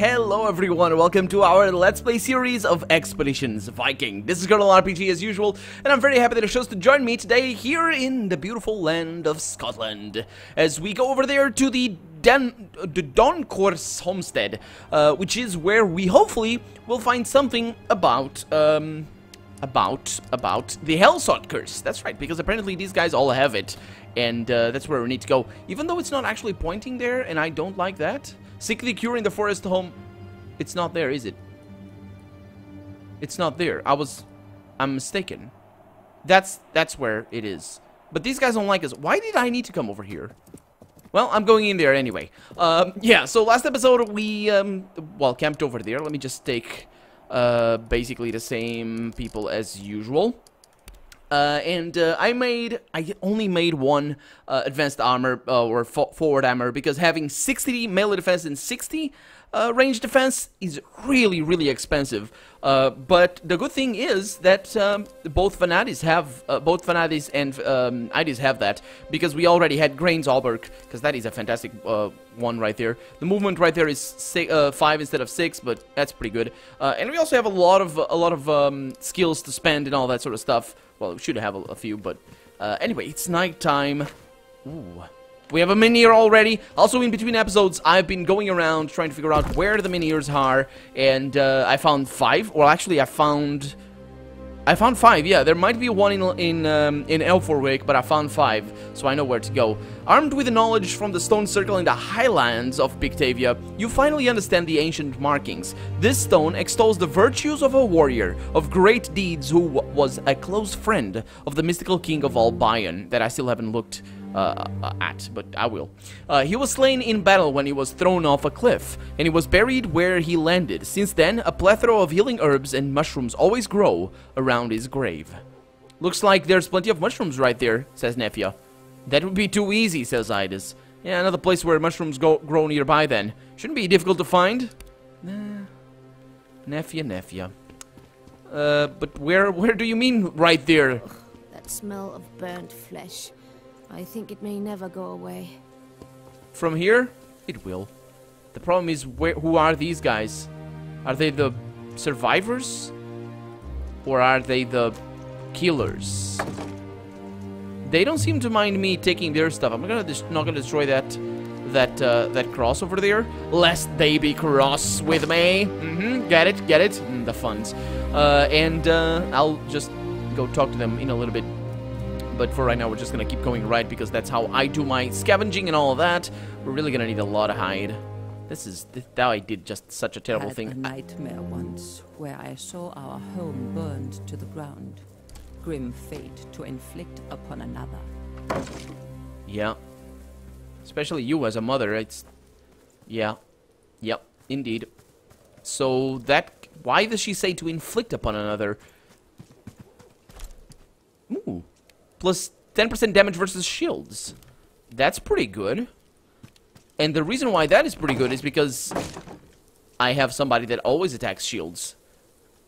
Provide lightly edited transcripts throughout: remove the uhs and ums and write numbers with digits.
Hello everyone, welcome to our Let's Play series of Expeditions Viking. This is Colonel RPG as usual, and I'm very happy that it chose to join me today here in the beautiful land of Scotland, as we go over there to the Doncourse homestead, which is where we hopefully will find something about the Hellsword curse. That's right, because apparently these guys all have it, and that's where we need to go. Even though it's not actually pointing there, and I don't like that. Seek the cure in the forest home. It's not there, is it? It's not there. I'm mistaken. That's where it is. But these guys don't like us. Why did I need to come over here? Well, I'm going in there anyway. Yeah, so last episode we, well, camped over there. Let me just take, basically the same people as usual. I only made one advanced armor or forward armor because having 60 melee defense and 60 range defense is really expensive. But the good thing is that both Vanadis and Idis have that, because we already had Grain's Alberg, because that is a fantastic one right there. The movement right there is 5 instead of 6, but that's pretty good. And we also have a lot of skills to spend and all that sort of stuff. Well, we should have a few, but anyway, it's nighttime. Ooh. We have a Minier already. Also, in between episodes, I've been going around trying to figure out where the Miniers are, and I found 5. Well, actually, I found 5. Yeah, there might be one in Elforwick, but I found 5, so I know where to go. Armed with the knowledge from the stone circle in the highlands of Pictavia, you finally understand the ancient markings. This stone extols the virtues of a warrior of great deeds who was a close friend of the mystical king of Albion, that I still haven't looked at, but I will. He was slain in battle when he was thrown off a cliff, and he was buried where he landed. Since then, a plethora of healing herbs and mushrooms always grow around his grave. Looks like there's plenty of mushrooms right there, says Nefia. That would be too easy, says Idis. Yeah, another place where mushrooms grow nearby then. Shouldn't be difficult to find. Nah. Nefia. But where do you mean right there? Ugh, that smell of burnt flesh. I think it may never go away. From here, it will. The problem is, who are these guys? Are they the survivors? Or are they the killers? They don't seem to mind me taking their stuff. I'm not gonna destroy that cross over there, lest they be cross with me. Get it? The funds. I'll just go talk to them in a little bit. But for right now, we're just gonna keep going right, because that's how I do my scavenging and all of that. We're really gonna need a lot of hide. That I did just such a terrible thing. I had a nightmare once where I saw our home burned to the ground. Grim fate to inflict upon another. Yeah. Especially you as a mother, it's... Yeah. Yep, indeed. So that... Why does she say to inflict upon another? Ooh. Plus 10% damage versus shields. That's pretty good. And the reason why that is pretty good is because I have somebody that always attacks shields.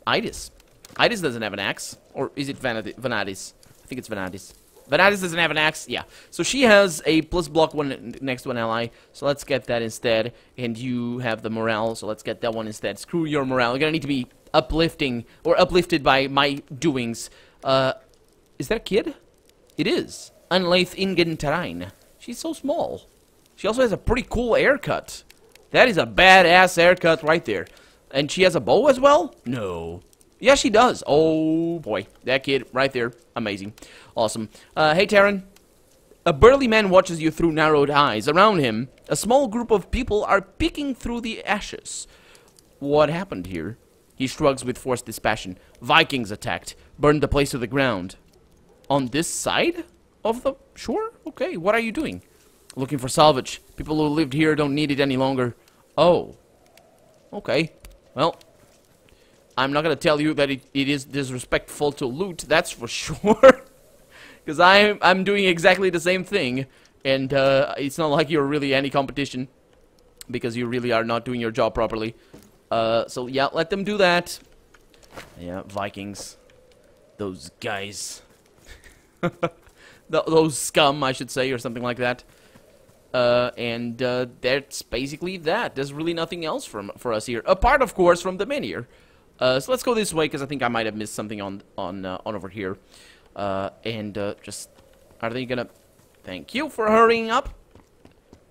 Idis. Idis doesn't have an axe. Or is it Vanadis? I think it's Vanadis. Vanadis doesn't have an axe? Yeah. So she has a plus block one next to an ally. So let's get that instead. And you have the morale, so let's get that one instead. Screw your morale. You're gonna need to be uplifted by my doings. Is that a kid? It is. Unlaith Ingen Terrain. She's so small. She also has a pretty cool haircut. That is a badass haircut right there. And she has a bow as well? No. Yeah, she does. Oh, boy. That kid right there. Amazing. Awesome. Hey, Terran. A burly man watches you through narrowed eyes. Around him, a small group of people are peeking through the ashes. What happened here? He shrugs with forced dispassion. Vikings attacked. Burned the place to the ground. On this side of the shore? Okay, what are you doing? Looking for salvage. People who lived here don't need it any longer. Oh. Okay. Well, I'm not gonna tell you that it is disrespectful to loot, that's for sure. Because I'm doing exactly the same thing. And it's not like you're really any competition. Because you really are not doing your job properly. So yeah, let them do that. Yeah, Vikings. Those guys. Those scum, I should say, or something like that. That's basically that. There's really nothing else for us here, apart, of course, from the menhir. So let's go this way, because I think I might have missed something on over here. Just... Are they gonna... Thank you for hurrying up.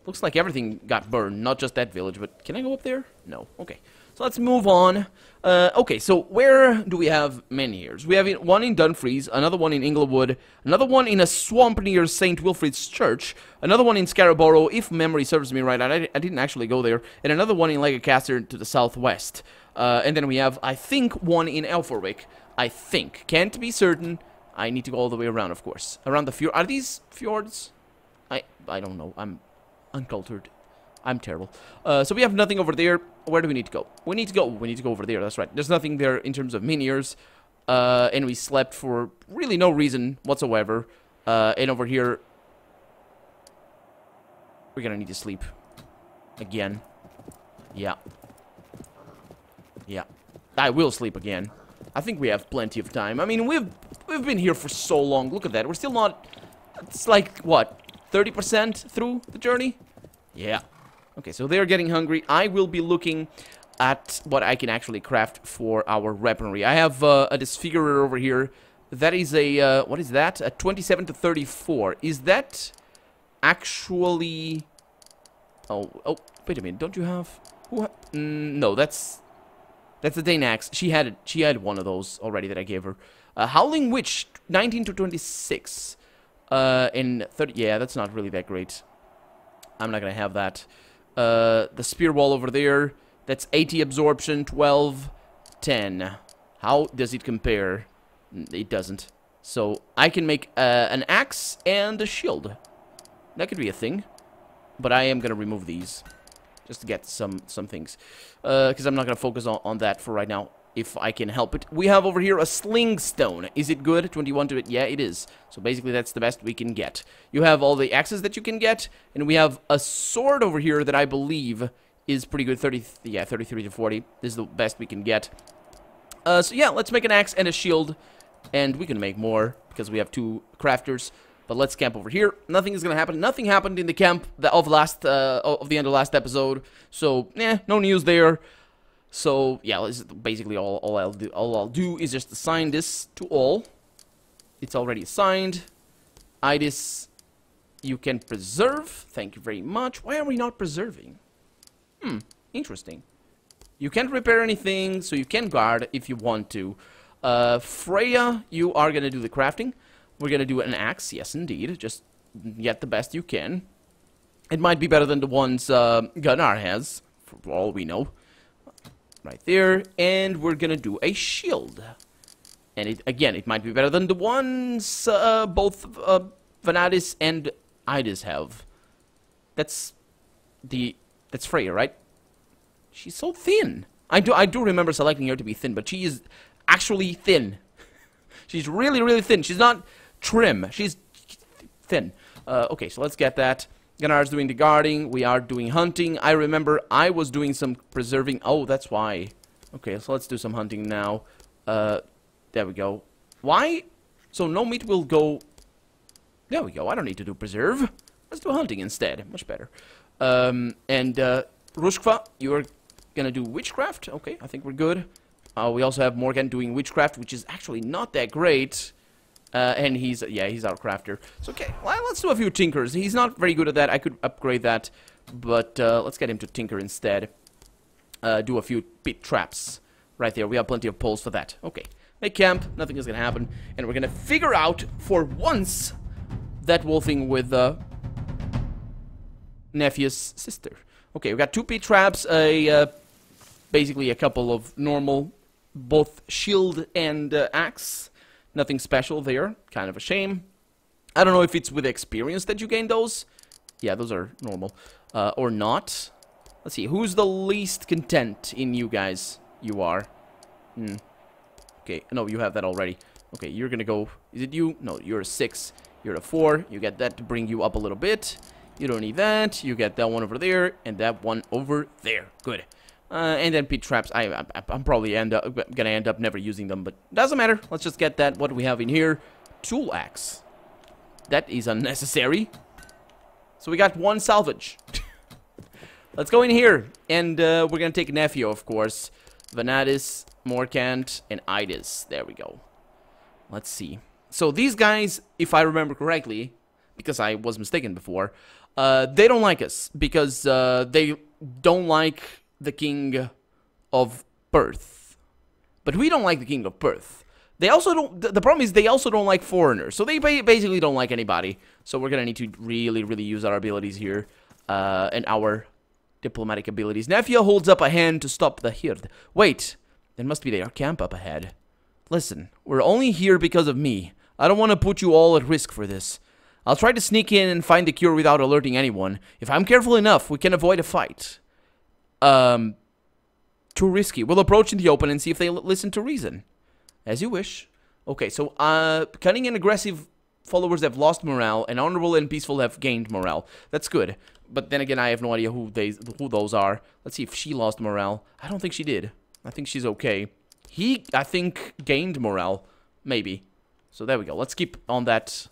Looks like everything got burned, not just that village, but can I go up there? No. Okay. So let's move on. Okay, so where do we have menhirs? We have one in Dumfries, another one in Inglewood, another one in a swamp near St. Wilfrid's Church, another one in Scarborough, if memory serves me right. I didn't actually go there, and another one in Lancaster to the southwest. And then we have, I think, one in Elforwick. I think. Can't be certain. I need to go all the way around, of course. Around the fjord. Are these fjords? I don't know. I'm uncultured. I'm terrible. So we have nothing over there. Where do we need to go? We need to go over there. That's right. There's nothing there in terms of menhirs. And we slept for really no reason whatsoever. And over here, we're gonna need to sleep again. Yeah. Yeah. I will sleep again. I think we have plenty of time. I mean, we've been here for so long. Look at that. We're still not... It's like, what, 30% through the journey? Yeah. Okay, so they're getting hungry. I will be looking at what I can actually craft for our weaponry. I have a disfigurer over here. That is a... what is that? A 27 to 34. Is that actually... Oh, wait a minute. Don't you have... no, that's the Dane axe. She had one of those already that I gave her. Howling Witch, 19 to 26. And 30... Yeah, that's not really that great. I'm not gonna have that. The spear wall over there, that's 80 absorption, 12, 10. How does it compare? It doesn't. So I can make an axe and a shield. That could be a thing. But I am gonna remove these just to get some things, because I'm not gonna focus on that for right now if I can help it. We have over here a sling stone. Is it good? 21 to it? Yeah, it is. So basically that's the best we can get. You have all the axes that you can get, and we have a sword over here that I believe is pretty good. 33 to 40. This is the best we can get. So yeah, let's make an axe and a shield, and we can make more because we have 2 crafters. But let's camp over here. Nothing is gonna happen. Nothing happened in the camp of the end of last episode. So no news there. So yeah, this is basically all I'll do is just assign this to all. It's already assigned. Idis, you can preserve. Thank you very much. Why are we not preserving? Interesting. You can't repair anything, so you can guard if you want to. Freya, you are gonna do the crafting. We're gonna do an axe, yes indeed. Just get the best you can. It might be better than the ones Gunnar has, for all we know. Right there, and we're gonna do a shield. And it might be better than the ones both Vanadis and Idis have. That's Freya, right? She's so thin. I do remember selecting her to be thin, but she is actually thin. She's really, really thin. She's not trim. She's thin. Okay, so let's get that. Gunnar's doing the guarding. We are doing hunting. I remember I was doing some preserving. Oh, that's why. Okay, so let's do some hunting now. There we go. Why? So no meat will go... There we go. I don't need to do preserve. Let's do hunting instead. Much better. Ruskva, you're gonna do witchcraft. Okay, I think we're good. We also have Morgan doing witchcraft, which is actually not that great. And he's our crafter. So, okay, well, let's do a few tinkers. He's not very good at that. I could upgrade that, but let's get him to tinker instead. Do a few pit traps right there. We have plenty of poles for that. Okay, make camp. Nothing is going to happen. And we're going to figure out, for once, that whole thing with Nephew's sister. Okay, we got 2 pit traps, basically a couple of normal, both shield and axe. Nothing special there. Kind of a shame. I don't know if it's with experience that you gain those. Yeah, those are normal. Or not. Let's see. Who's the least content in you guys? You are. Okay. No, you have that already. Okay, you're gonna go... Is it you? No, you're a 6. You're a 4. You get that to bring you up a little bit. You don't need that. You get that one over there. And that one over there. Good. And then pit traps, I'm probably gonna end up never using them, but doesn't matter. Let's just get that. What do we have in here? Tool axe. That is unnecessary. So we got one salvage. Let's go in here. And we're going to take Nefio, of course. Vanadis, Morcant, and Idis. There we go. Let's see. So these guys, if I remember correctly, because I was mistaken before, they don't like us. Because they don't like the King of Perth. But we don't like the King of Perth. They also don't... The problem is they also don't like foreigners. So they basically don't like anybody. So we're going to need to really, really use our abilities here. And our diplomatic abilities. Nefia holds up a hand to stop the herd. Wait. There must be their camp up ahead. Listen, we're only here because of me. I don't want to put you all at risk for this. I'll try to sneak in and find the cure without alerting anyone. If I'm careful enough, we can avoid a fight. Too risky. We'll approach in the open and see if they listen to reason. As you wish. Okay, so, cunning and aggressive followers have lost morale, and honorable and peaceful have gained morale. That's good. But then again, I have no idea who those are. Let's see if she lost morale. I don't think she did. I think she's okay. He, I think, gained morale. Maybe. So there we go. Let's keep on that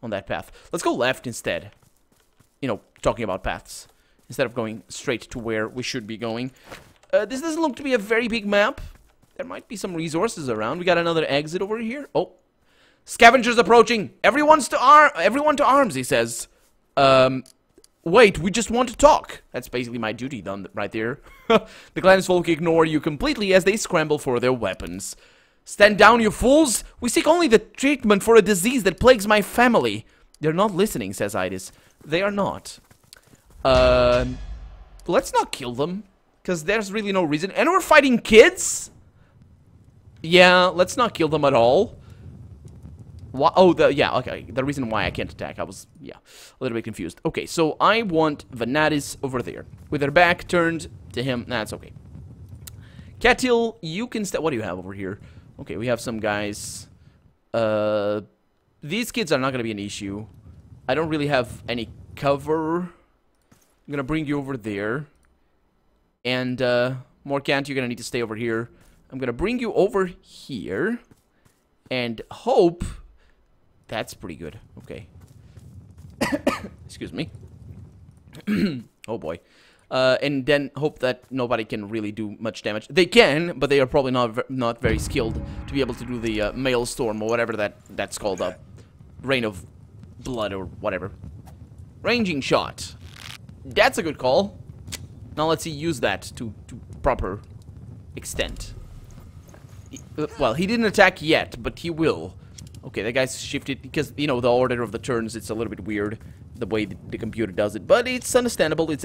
path. Let's go left instead. You know, talking about paths. Instead of going straight to where we should be going. This doesn't look to be a very big map. There might be some resources around. We got another exit over here. Oh. Scavengers approaching. Everyone to arms, he says. Wait, we just want to talk. That's basically my duty done right there. The clansfolk ignore you completely as they scramble for their weapons. Stand down, you fools! We seek only the treatment for a disease that plagues my family. They're not listening, says Idis. They are not. Let's not kill them. Because there's really no reason. And we're fighting kids? Yeah, let's not kill them at all. Why? Oh, yeah, okay. The reason why I can't attack, I was, yeah, a little bit confused. Okay, so I want Vanadis over there. With her back turned to him. Nah, it's okay. Katil, you can what do you have over here? Okay, we have some guys. These kids are not going to be an issue. I don't really have any cover. I'm going to bring you over there. And, Morcant, you're going to need to stay over here. I'm going to bring you over here. And hope... That's pretty good. Okay. Excuse me. Oh, boy. And then hope that nobody can really do much damage. They can, but they are probably not very skilled to be able to do the Maelstrom or whatever that's called. Rain of Blood or whatever. Ranging shot. That's a good call. Now let's see, use that to proper extent. Well, he didn't attack yet, but he will. Okay, that guy's shifted because, you know, the order of the turns, it's a little bit weird the way the computer does it. But it's understandable. It's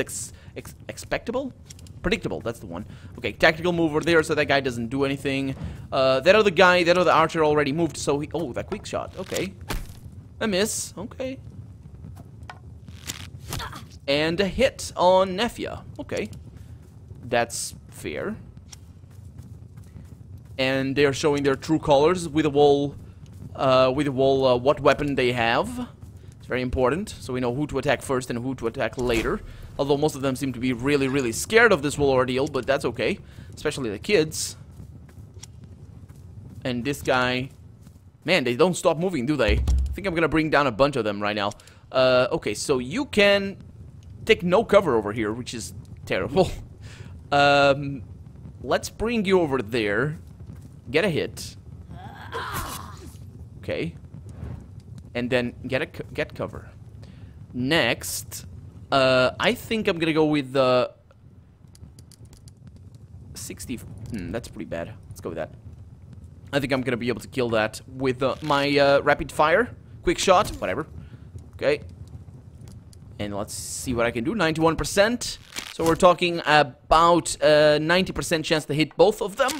expectable? Predictable, that's the one. Okay, tactical move over there so that guy doesn't do anything. That other archer already moved, so he... Oh, that quick shot. Okay. A miss. Okay. And a hit on Nefia. Okay. That's fair. And they're showing their true colors with a wall... what weapon they have. It's very important, so we know who to attack first and who to attack later. Although most of them seem to be really, really scared of this whole ordeal, but that's okay. Especially the kids. And this guy... Man, they don't stop moving, do they? I think I'm gonna bring down a bunch of them right now. Okay, so you can take no cover over here, which is terrible. Let's bring you over there. Get a hit. Okay. And then get cover. Next, I think I'm gonna go with the 60. That's pretty bad. Let's go with that. I think I'm gonna be able to kill that with my rapid fire, quick shot, whatever. Okay. And let's see what I can do. 91%. So we're talking about 90% chance to hit both of them.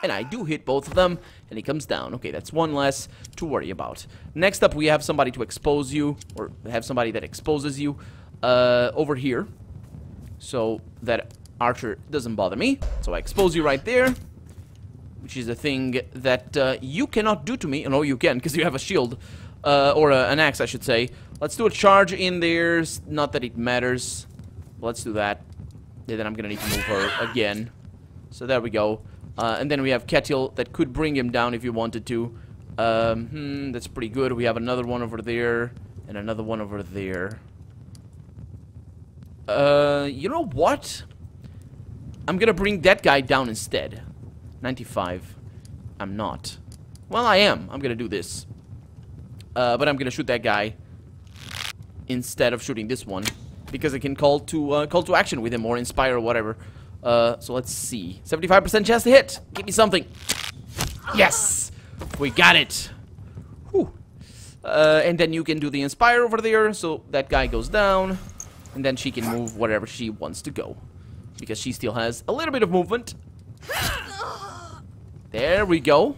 And I do hit both of them. And he comes down. Okay, that's one less to worry about. Next up, we have somebody to expose you. Or have somebody that exposes you over here. So that archer doesn't bother me. So I expose you right there. Which is a thing that you cannot do to me. No, you can, because you have a shield. Or an axe, I should say. Let's do a charge in there. Not that it matters. Let's do that. And then I'm gonna need to move her again. So there we go. And then we have Ketil that could bring him down if you wanted to. That's pretty good. We have another one over there. And another one over there. You know what? I'm gonna bring that guy down instead. 95. I'm not. Well, I am. I'm gonna do this. But I'm gonna shoot that guy instead of shooting this one, because I can call to action with him or inspire or whatever. So let's see. 75% chance to hit. Give me something. Yes, we got it. Whew. And then you can do the inspire over there, so that guy goes down, and then she can move wherever she wants to go, because she still has a little bit of movement. There we go.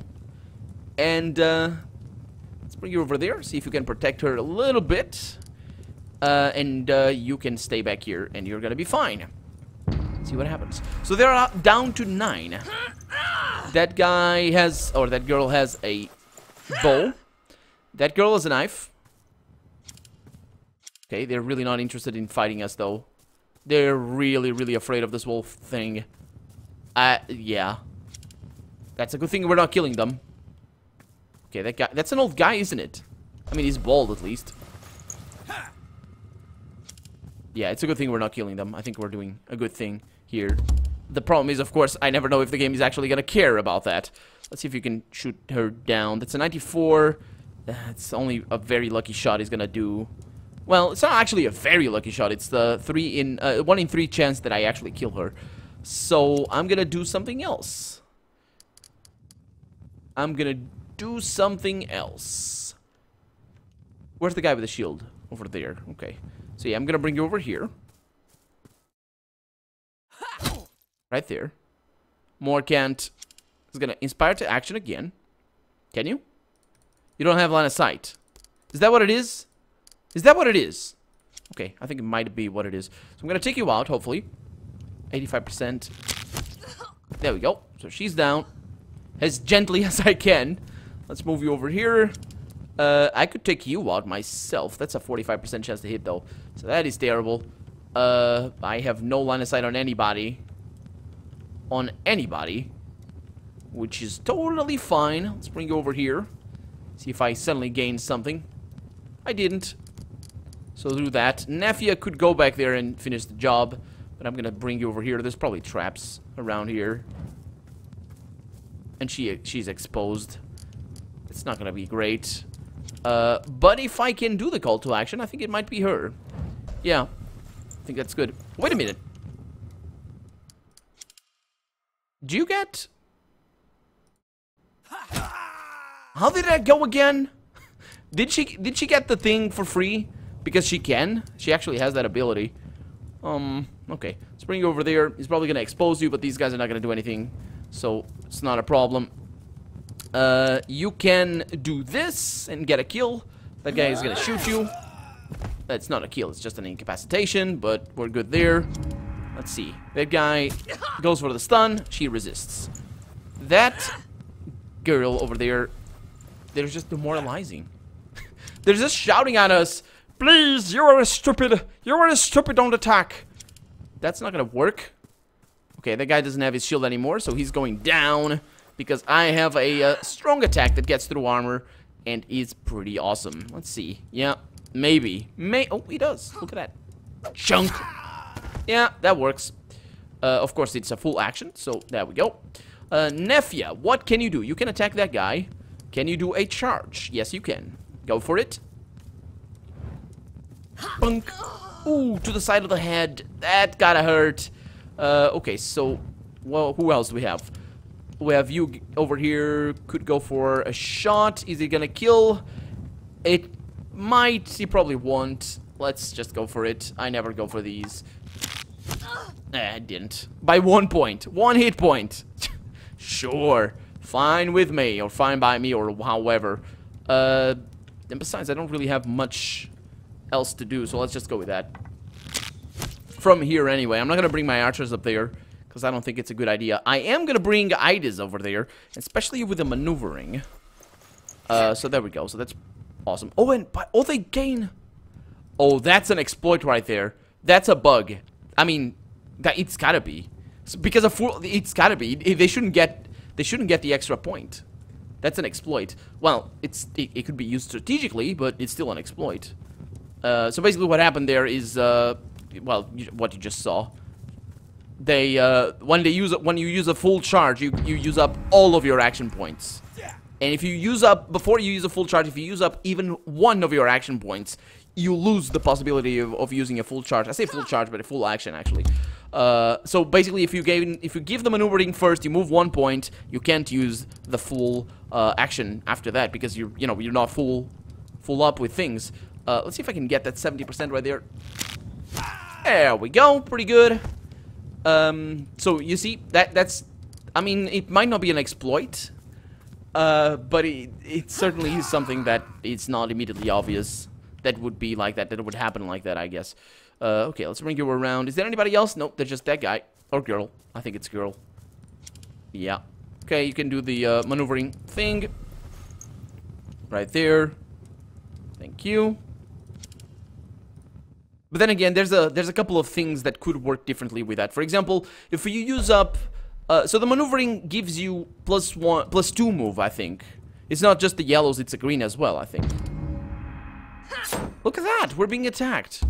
And let's bring you over there. See if you can protect her a little bit. And you can stay back here, and you're gonna be fine. See what happens. So they're down to 9. That guy has, or that girl has a bow. That girl has a knife. Okay, they're really not interested in fighting us, though. They're really, really afraid of this wolf thing. Yeah. That's a good thing we're not killing them. Okay, that guy, that's an old guy, isn't it? I mean, he's bald, at least. Yeah, it's a good thing we're not killing them. I think we're doing a good thing here. The problem is, of course, I never know if the game is actually gonna care about that. Let's see if you can shoot her down. That's a 94. That's only a very lucky shot he's gonna do. Well, it's not actually a very lucky shot. It's the 1 in 3 chance that I actually kill her. So I'm gonna do something else. I'm gonna do something else. Where's the guy with the shield? Over there. Okay. So yeah, I'm gonna bring you over here. Right there. Morkant is gonna inspire to action again. Can you? You don't have line of sight. Is that what it is? Is that what it is? Okay, I think it might be what it is. So I'm gonna take you out, hopefully. 85%. There we go. So she's down. As gently as I can. Let's move you over here. I could take you out myself. That's a 45% chance to hit, though. So that is terrible. I have no line of sight on anybody. On anybody. Which is totally fine. Let's bring you over here. See if I suddenly gain something. I didn't. So do that. Nafia could go back there and finish the job. But I'm gonna bring you over here. There's probably traps around here. And she's exposed. It's not gonna be great. But if I can do the call to action, I think it might be her. Yeah, I think that's good. Wait a minute. Do you get... How did that go again? Did she get the thing for free? Because she can. She actually has that ability. Okay. Let's bring you over there. He's probably gonna expose you, but these guys are not gonna do anything. So, it's not a problem. You can do this and get a kill. That guy is gonna shoot you. That's not a kill, it's just an incapacitation, but we're good there. Let's see. That guy goes for the stun. She resists. That girl over there, they're just demoralizing. They're just shouting at us, "Please, you are stupid. You are stupid, don't attack." That's not gonna work. Okay, that guy doesn't have his shield anymore, so he's going down. Because I have a strong attack that gets through armor and is pretty awesome. Let's see. Yeah, maybe. Oh, he does. Look at that. Chunk. Yeah, that works. Of course, it's a full action, so there we go. Nefia, what can you do? You can attack that guy. Can you do a charge? Yes, you can. Go for it. Bunk. Ooh, to the side of the head. That gotta hurt. Okay, so, well, who else do we have? We have you over here. Could go for a shot. Is he gonna kill? It might. He probably won't. Let's just go for it. I never go for these. I didn't. By 1 point. 1 hit point. Sure. Fine with me. Or fine by me. Or however. And besides, I don't really have much else to do. So let's just go with that. From here anyway. I'm not gonna bring my archers up there. Because I don't think it's a good idea. I am going to bring Idas over there. Especially with the maneuvering. So there we go. So that's awesome. Oh, and... Oh, they gain... Oh, that's an exploit right there. That's a bug. I mean... It's gotta be. Because it's gotta be. They shouldn't get the extra point. That's an exploit. Well, it could be used strategically, but it's still an exploit. So basically what happened there is... well, what you just saw. They when you use a full charge, you use up all of your action points. And if you use up, before you use a full charge, if you use up even one of your action points, you lose the possibility of using a full charge. I say full charge, but a full action, actually. So basically, if you give the maneuvering first, you move 1 point, you can't use the full action after that, because you're not full up with things. Let's see if I can get that 70% right there. There we go, pretty good. So you see, that's, I mean, it might not be an exploit, but it certainly is something that it's not immediately obvious that would be like that, it would happen like that, I guess. Okay, let's bring you around. Is there anybody else? Nope, there's just that guy. Or girl. I think it's girl. Yeah. Okay, you can do the maneuvering thing. Right there. Thank you. But then again, there's a couple of things that could work differently with that. For example, if you use up... so the maneuvering gives you +2 move, I think. It's not just the yellows, it's a green as well, I think. Look at that! We're being attacked.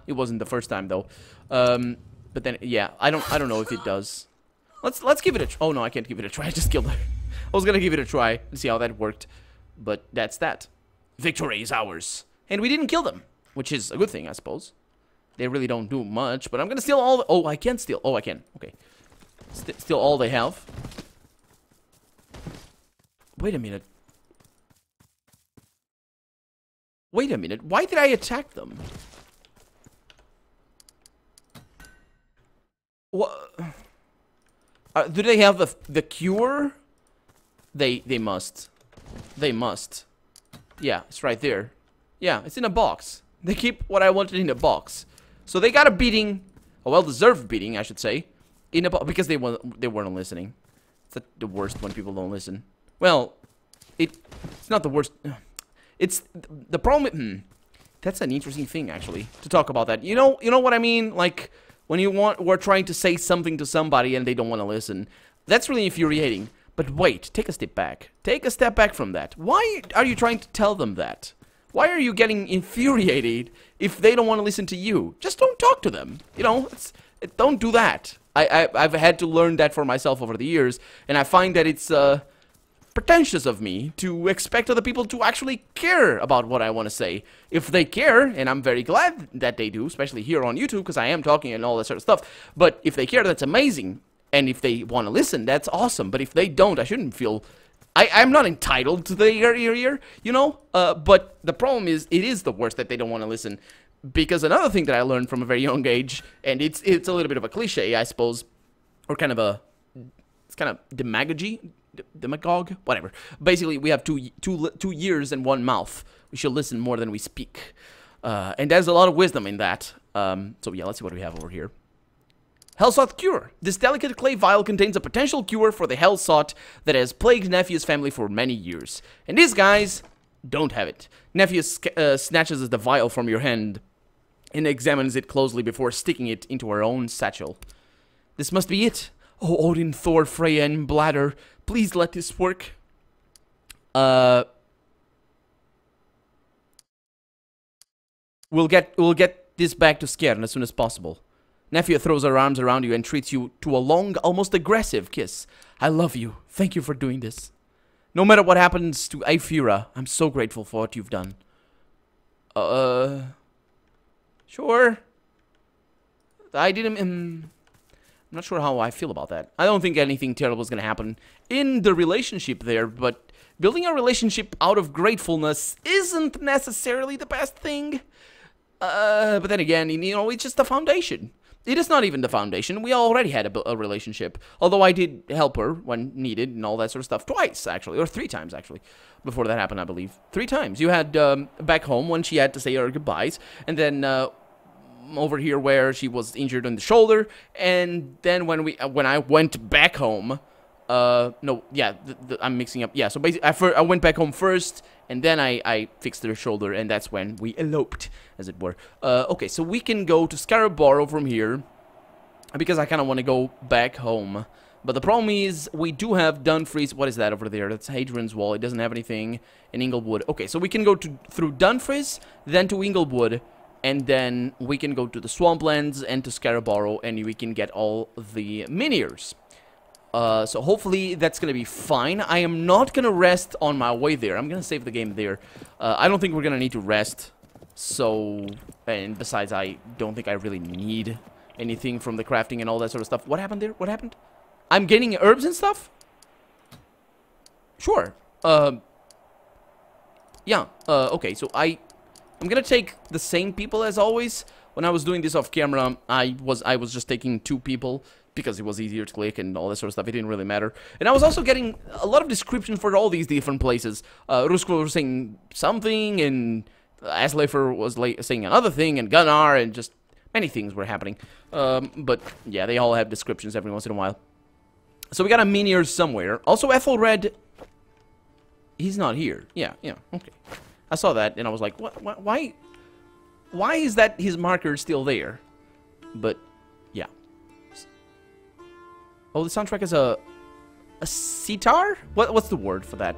It wasn't the first time though. But then, yeah, I don't know if it does. Let's give it a try. Oh no, I can't give it a try. I just killed her. I was gonna give it a try and see how that worked, but that's that. Victory is ours, and we didn't kill them, which is a good thing, I suppose. They really don't do much, but I'm gonna steal all. Oh, I can't steal. Oh, I can. Okay, steal all they have. Wait a minute. Wait a minute. Why did I attack them? What? Do they have the cure? They must. They must. Yeah, it's right there. Yeah, it's in a box. They keep what I wanted in a box. So they got a beating, a well-deserved beating, I should say, in a box because they weren't listening. It's the worst when people don't listen. Well, it's not the worst. It's the problem. That's an interesting thing, actually, to talk about that. You know what I mean? Like, when we're trying to say something to somebody and they don't want to listen. That's really infuriating. But wait, take a step back. Take a step back from that. Why are you trying to tell them that? Why are you getting infuriated if they don't want to listen to you? Just don't talk to them. You know, don't do that. I've had to learn that for myself over the years, and I find that it's pretentious of me to expect other people to actually care about what I want to say. If they care, and I'm very glad that they do, especially here on YouTube, because I am talking and all that sort of stuff, but if they care, that's amazing. And if they want to listen, that's awesome. But if they don't, I shouldn't feel... I'm not entitled to their ear, you know? But the problem is, it is the worst that they don't want to listen. Because another thing that I learned from a very young age, and it's a little bit of a cliche, I suppose, or kind of a... It's kind of demagogue? Whatever. Basically, we have two ears and one mouth. We should listen more than we speak. And there's a lot of wisdom in that. So yeah, let's see what we have over here. Hellsought Cure. This delicate clay vial contains a potential cure for the Hellsought that has plagued Nephew's family for many years. And these guys don't have it. Nephew snatches the vial from your hand and examines it closely before sticking it into her own satchel. This must be it. Oh, Odin, Thor, Freya, and Bladder, please let this work. We'll get this back to Skjern as soon as possible. Nephew throws her arms around you and treats you to a long, almost aggressive kiss. I love you. Thank you for doing this. No matter what happens to Aifira, I'm so grateful for what you've done. Sure. I'm not sure how I feel about that. I don't think anything terrible is going to happen in the relationship there, but building a relationship out of gratefulness isn't necessarily the best thing. But then again, you know, it's just the foundation. It is not even the foundation. We already had a relationship. Although I did help her when needed and all that sort of stuff. Twice, actually. Or 3 times, actually. Before that happened, I believe. 3 times. You had back home when she had to say her goodbyes. And then over here where she was injured on the shoulder. And then when I went back home... no, yeah, I'm mixing up. Yeah, so basically, I went back home first, and then I fixed her shoulder, and that's when we eloped, as it were. Okay, so we can go to Scaraboro from here, because I kind of want to go back home. But the problem is, we do have Dunfries. What is that over there? That's Hadrian's Wall. It doesn't have anything in Inglewood. Okay, so we can go through Dunfries, then to Inglewood, And then we can go to the Swamplands and to Scarborough, and we can get all the miniers. So hopefully that's gonna be fine. I am not gonna rest on my way there. I'm gonna save the game there. I don't think we're gonna need to rest. So, and besides, I don't think I really need anything from the crafting and all that sort of stuff. What happened there? What happened? I'm getting herbs and stuff? Sure. Yeah. Okay, so I'm gonna take the same people as always. When I was doing this off camera, I was just taking 2 people because it was easier to click and all that sort of stuff. It didn't really matter. And I was also getting a lot of descriptions for all these different places. Rusko was saying something, and Aslefer was saying another thing, and Gunnar, and just many things were happening. But yeah, they all have descriptions every once in a while. So we got a minier somewhere. Also, Ethelred, he's not here. Yeah, okay. I saw that, and I was like, what, why is that his marker still there? But, yeah. Oh, the soundtrack is a sitar? What's the word for that?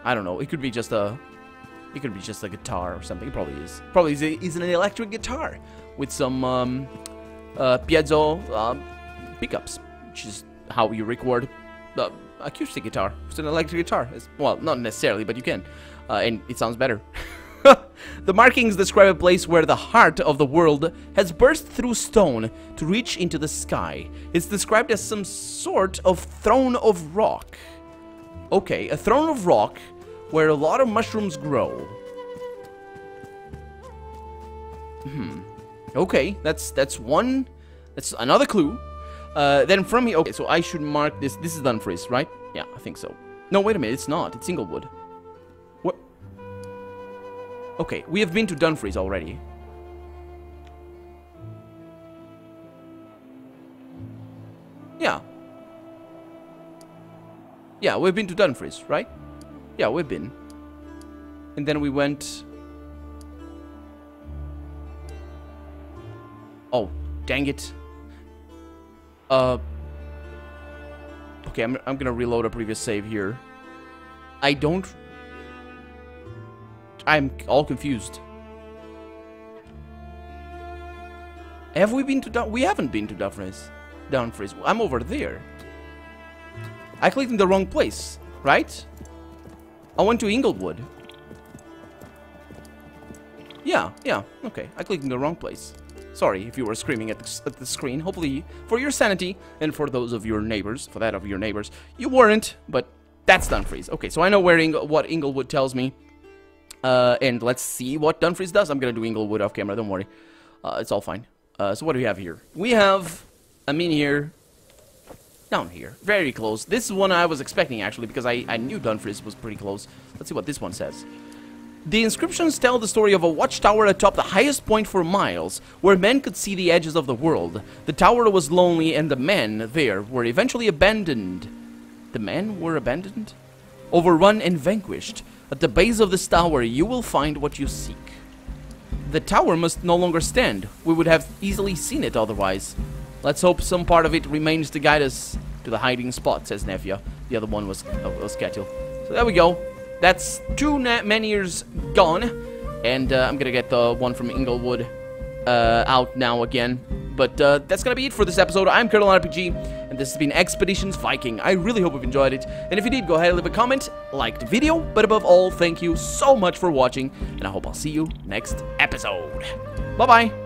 I don't know. It could be just a guitar or something. It probably is. Probably is an electric guitar with some piezo pickups, which is how you record acoustic guitar. It's an electric guitar. Well, not necessarily, but you can. And it sounds better. The markings describe a place where the heart of the world has burst through stone to reach into the sky. It's described as some sort of throne of rock. Okay, a throne of rock where a lot of mushrooms grow. Okay, that's another clue. Then from here, okay, so I should mark this. This is Dumfries, right? Yeah, I think so. No, wait a minute, it's not. It's Inglewood. What? Okay, we have been to Dumfries already. Yeah. Yeah, we've been to Dumfries, right? Yeah, we've been. And then we went... Oh, dang it. Okay, I'm gonna reload a previous save here. I'm all confused. Have we been to we haven't been to Dumfries. I'm over there. I clicked in the wrong place, right? I went to Inglewood. Yeah, okay. I clicked in the wrong place. Sorry if you were screaming at the screen. Hopefully, for your sanity and for those of your neighbors, you weren't, but that's Dumfries. Okay, so I know what Inglewood tells me. And let's see what Dumfries does. I'm gonna do Inglewood off camera, don't worry. It's all fine. So what do we have here? We have a mini here. Down here. Very close. This is one I was expecting, actually, because I knew Dumfries was pretty close. Let's see what this one says. The inscriptions tell the story of a watchtower atop the highest point for miles, where men could see the edges of the world. The tower was lonely, and the men there were eventually abandoned. The men were abandoned? Overrun and vanquished. At the base of this tower, you will find what you seek. The tower must no longer stand. We would have easily seen it otherwise. Let's hope some part of it remains to guide us to the hiding spot, says Nefia. The other one was Ketil. So there we go. That's 2 menhirs gone. And I'm gonna get the one from Inglewood out now again. But that's gonna be it for this episode. I'm Colonel RPG, and this has been Expeditions Viking. I really hope you've enjoyed it. And if you did, go ahead and leave a comment, like the video. But above all, thank you so much for watching, and I hope I'll see you next episode. Bye-bye.